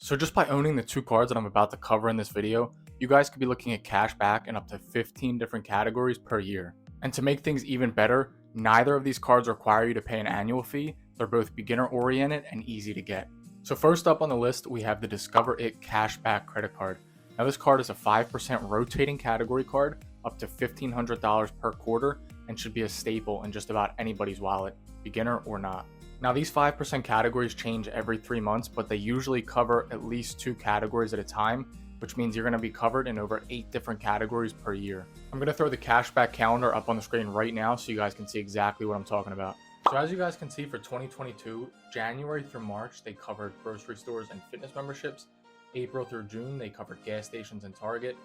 So just by owning the two cards that I'm about to cover in this video, you guys could be looking at cash back in up to 15 different categories per year. And to make things even better, neither of these cards require you to pay an annual fee. They're both beginner oriented and easy to get. So first up on the list, we have the Discover It Cashback Credit Card. Now this card is a 5% rotating category card, up to $1,500 per quarter, and should be a staple in just about anybody's wallet, beginner or not. Now these 5% categories change every 3 months, but they usually cover at least 2 categories at a time, which means you're going to be covered in over 8 different categories per year. I'm going to throw the cashback calendar up on the screen right now so you guys can see exactly what I'm talking about. So as you guys can see, for 2022, January through March, they covered grocery stores and fitness memberships. April through June, they covered gas stations and Target.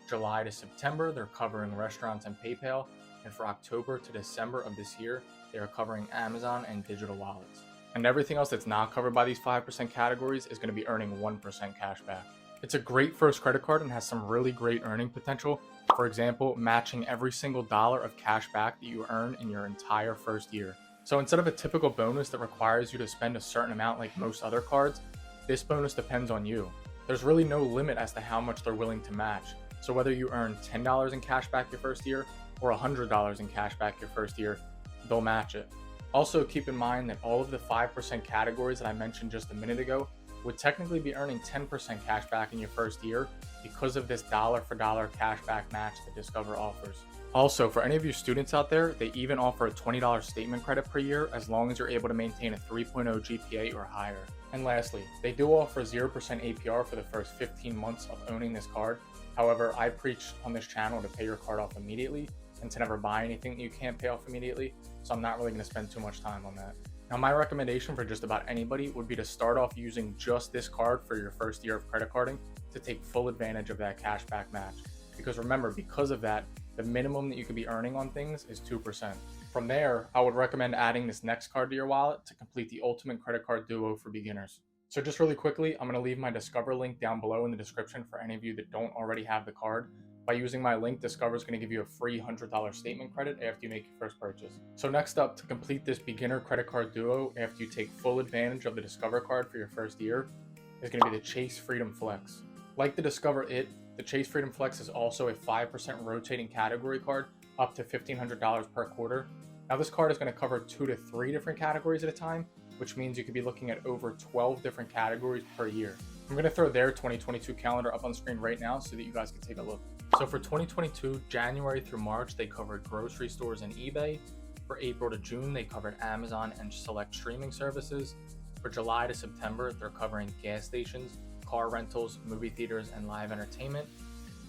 July to September, they're covering restaurants and PayPal. And for October to December of this year, they are covering Amazon and digital wallets. And everything else that's not covered by these 5% categories is going to be earning 1% cash back. It's a great first credit card and has some really great earning potential. For example, matching every single dollar of cash back that you earn in your entire first year. So instead of a typical bonus that requires you to spend a certain amount like most other cards, this bonus depends on you. There's really no limit as to how much they're willing to match. So whether you earn $10 in cash back your first year or $100 in cash back your first year, they'll match it. Also keep in mind that all of the 5% categories that I mentioned just a minute ago would technically be earning 10% cash back in your first year because of this dollar for dollar cash back match that Discover offers. Also, for any of you students out there, they even offer a $20 statement credit per year as long as you're able to maintain a 3.0 GPA or higher. And lastly, they do offer 0% APR for the first 15 months of owning this card. However, I preach on this channel to pay your card off immediately and to never buy anything that you can't pay off immediately, so I'm not really going to spend too much time on that. Now, my recommendation for just about anybody would be to start off using just this card for your first year of credit carding to take full advantage of that cashback match. Because remember, because of that, the minimum that you could be earning on things is 2%. From there, I would recommend adding this next card to your wallet to complete the ultimate credit card duo for beginners. So just really quickly, I'm going to leave my Discover link down below in the description for any of you that don't already have the card. By using my link, Discover is going to give you a free $100 statement credit after you make your first purchase. So next up, to complete this beginner credit card duo after you take full advantage of the Discover card for your first year, is going to be the Chase Freedom Flex. Like the Discover It, the Chase Freedom Flex is also a 5% rotating category card up to $1,500 per quarter. Now this card is going to cover 2 to 3 different categories at a time, which means you could be looking at over 12 different categories per year. I'm going to throw their 2022 calendar up on the screen right now so that you guys can take a look. So for 2022, January through March, they covered grocery stores and eBay. For April to June, they covered Amazon and select streaming services. For July to September, they're covering gas stations, car rentals, movie theaters, and live entertainment.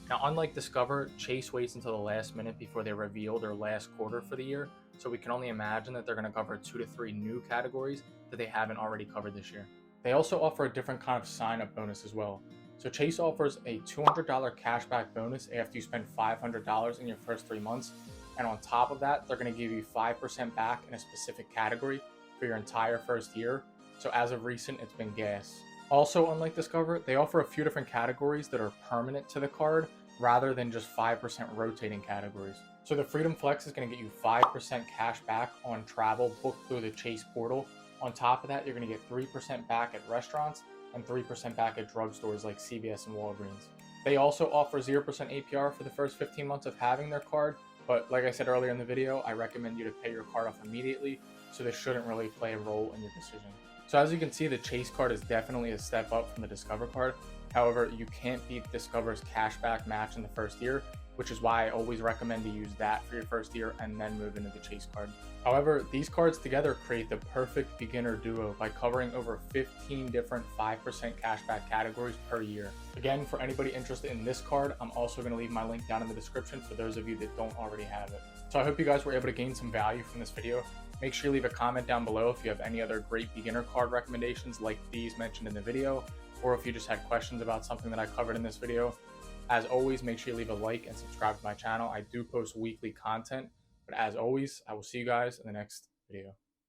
Now, unlike Discover, Chase waits until the last minute before they reveal their last quarter for the year, so we can only imagine that they're going to cover 2 to 3 new categories that they haven't already covered this year. They also offer a different kind of sign-up bonus as well. So Chase offers a $200 cashback bonus after you spend $500 in your first 3 months, and on top of that, they're going to give you 5% back in a specific category for your entire first year. So as of recent, it's been gas. Also, unlike Discover, they offer a few different categories that are permanent to the card rather than just 5% rotating categories. So the Freedom Flex is going to get you 5% cash back on travel booked through the Chase portal. On top of that, you're going to get 3% back at restaurants and 3% back at drugstores like CVS and Walgreens. They also offer 0% APR for the first 15 months of having their card, but like I said earlier in the video, I recommend you to pay your card off immediately, so this shouldn't really play a role in your decision. So as you can see, the Chase card is definitely a step up from the Discover card. However, you can't beat Discover's cashback match in the first year, which is why I always recommend to use that for your first year and then move into the Chase card. However, these cards together create the perfect beginner duo by covering over 15 different 5% cashback categories per year. Again, for anybody interested in this card, I'm also going to leave my link down in the description for those of you that don't already have it. So I hope you guys were able to gain some value from this video. Make sure you leave a comment down below if you have any other great beginner card recommendations like these mentioned in the video, or if you just had questions about something that I covered in this video. As always, make sure you leave a like and subscribe to my channel. I do post weekly content, but as always, I will see you guys in the next video.